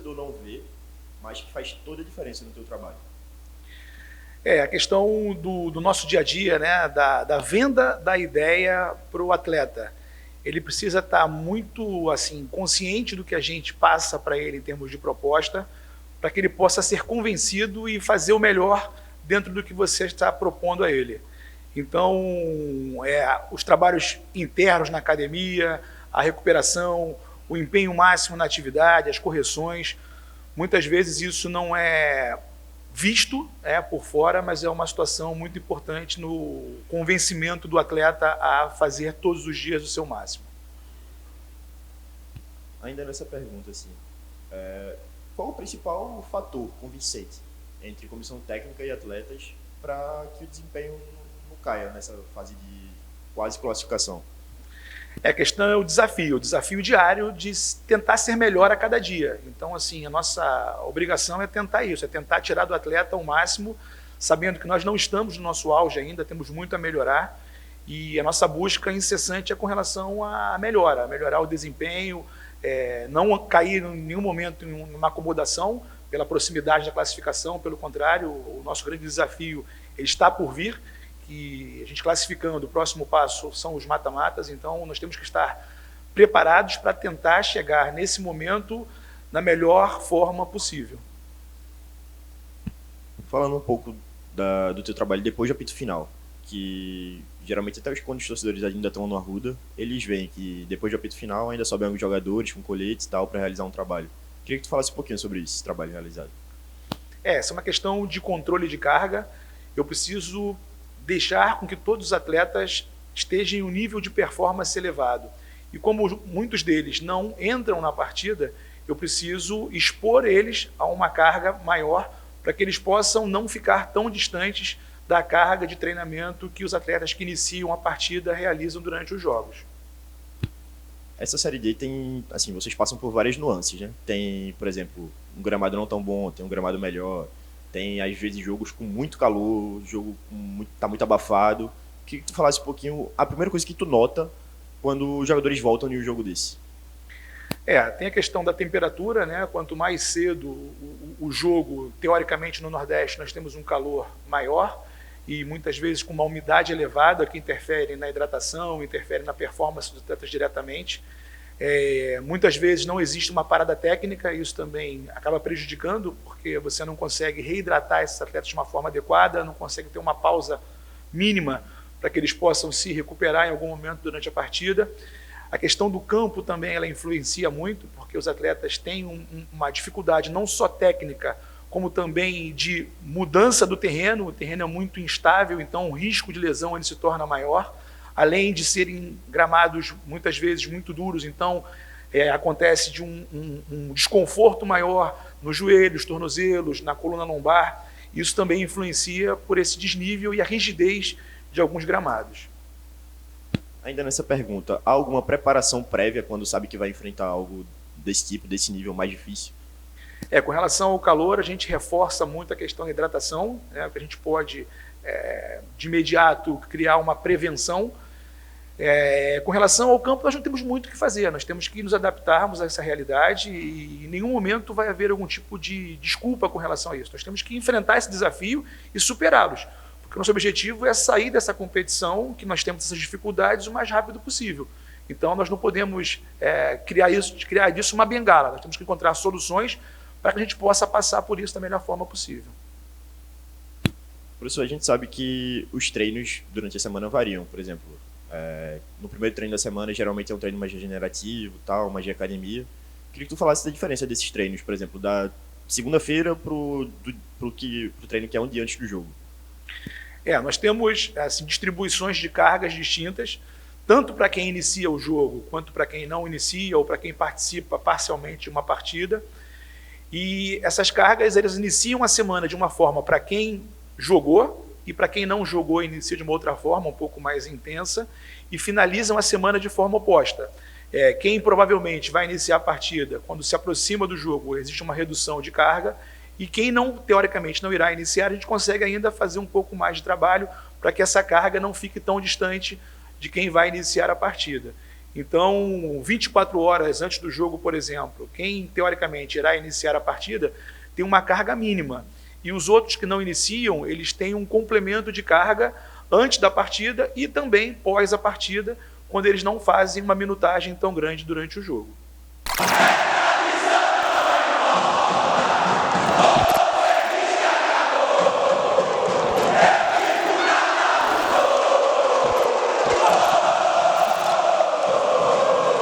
torcedor não vê, mas que faz toda a diferença no teu trabalho? A questão do nosso dia a dia, né, da venda da ideia para o atleta. Ele precisa estar muito assim consciente do que a gente passa para ele em termos de proposta, para que ele possa ser convencido e fazer o melhor dentro do que você está propondo a ele. Então, os trabalhos internos na academia, a recuperação, o empenho máximo na atividade, as correções, muitas vezes isso não é visto por fora, mas é uma situação muito importante no convencimento do atleta a fazer todos os dias o seu máximo. Ainda nessa pergunta, assim, qual o principal fator convincente entre comissão técnica e atletas para que o desempenho não caia nessa fase de quase classificação? A questão é o desafio diário de tentar ser melhor a cada dia. Então, assim, a nossa obrigação é tentar isso, é tentar tirar do atleta o máximo, sabendo que nós não estamos no nosso auge ainda, temos muito a melhorar, e a nossa busca incessante é com relação à melhorar o desempenho, não cair em nenhum momento em uma acomodação pela proximidade da classificação, pelo contrário, o nosso grande desafio ele está por vir, que a gente classificando, o próximo passo são os mata-matas, então nós temos que estar preparados para tentar chegar nesse momento na melhor forma possível. Falando um pouco do teu trabalho depois do apito final, que geralmente até quando os torcedores ainda estão no Arruda, eles veem que depois do apito final ainda sobem alguns jogadores com coletes e tal para realizar um trabalho. Queria que tu falasse um pouquinho sobre esse trabalho realizado. Essa é uma questão de controle de carga. Eu preciso deixar com que todos os atletas estejam em um nível de performance elevado. E como muitos deles não entram na partida, eu preciso expor eles a uma carga maior para que eles possam não ficar tão distantes da carga de treinamento que os atletas que iniciam a partida realizam durante os jogos. Essa Série D tem, assim, vocês passam por várias nuances, né? Tem, por exemplo, um gramado não tão bom, tem um gramado melhor, tem, às vezes, jogos com muito calor, jogo tá muito abafado. Queria que tu falasse um pouquinho, a primeira coisa que tu nota quando os jogadores voltam em um jogo desse. Tem a questão da temperatura, né? Quanto mais cedo o jogo, teoricamente no Nordeste, nós temos um calor maior e muitas vezes com uma umidade elevada que interfere na hidratação, interfere na performance dos atletas diretamente. Muitas vezes não existe uma parada técnica, isso também acaba prejudicando, porque você não consegue reidratar esses atletas de uma forma adequada, não consegue ter uma pausa mínima para que eles possam se recuperar em algum momento durante a partida. A questão do campo também ela influencia muito, porque os atletas têm uma dificuldade não só técnica, como também de mudança do terreno. O terreno é muito instável, então o risco de lesão ele se torna maior, além de serem gramados muitas vezes muito duros, então acontece de um desconforto maior nos joelhos, tornozelos, na coluna lombar. Isso também influencia por esse desnível e a rigidez de alguns gramados. Ainda nessa pergunta, há alguma preparação prévia quando sabe que vai enfrentar algo desse tipo, desse nível mais difícil? Com relação ao calor, a gente reforça muito a questão da hidratação, né, que a gente pode, de imediato, criar uma prevenção. Com relação ao campo, nós não temos muito o que fazer, nós temos que nos adaptarmos a essa realidade e em nenhum momento vai haver algum tipo de desculpa com relação a isso. Nós temos que enfrentar esse desafio e superá-los, porque o nosso objetivo é sair dessa competição, que nós temos essas dificuldades, o mais rápido possível. Então, nós não podemos criar disso uma bengala, nós temos que encontrar soluções para que a gente possa passar por isso da melhor forma possível. Professor, a gente sabe que os treinos durante a semana variam, por exemplo. No primeiro treino da semana, geralmente é um treino mais regenerativo, tal, mais de academia. Queria que tu falasse da diferença desses treinos, por exemplo, da segunda-feira pro treino que é um dia antes do jogo. Nós temos assim, distribuições de cargas distintas, tanto para quem inicia o jogo, quanto para quem não inicia, ou para quem participa parcialmente de uma partida. E essas cargas, eles iniciam a semana de uma forma para quem jogou, e para quem não jogou, inicia de uma outra forma, um pouco mais intensa, e finalizam a semana de forma oposta. Quem provavelmente vai iniciar a partida, quando se aproxima do jogo, existe uma redução de carga, e quem não, teoricamente, não irá iniciar, a gente consegue ainda fazer um pouco mais de trabalho para que essa carga não fique tão distante de quem vai iniciar a partida. Então, 24 horas antes do jogo, por exemplo, quem teoricamente irá iniciar a partida tem uma carga mínima. E os outros que não iniciam, eles têm um complemento de carga antes da partida e também pós a partida, quando eles não fazem uma minutagem tão grande durante o jogo.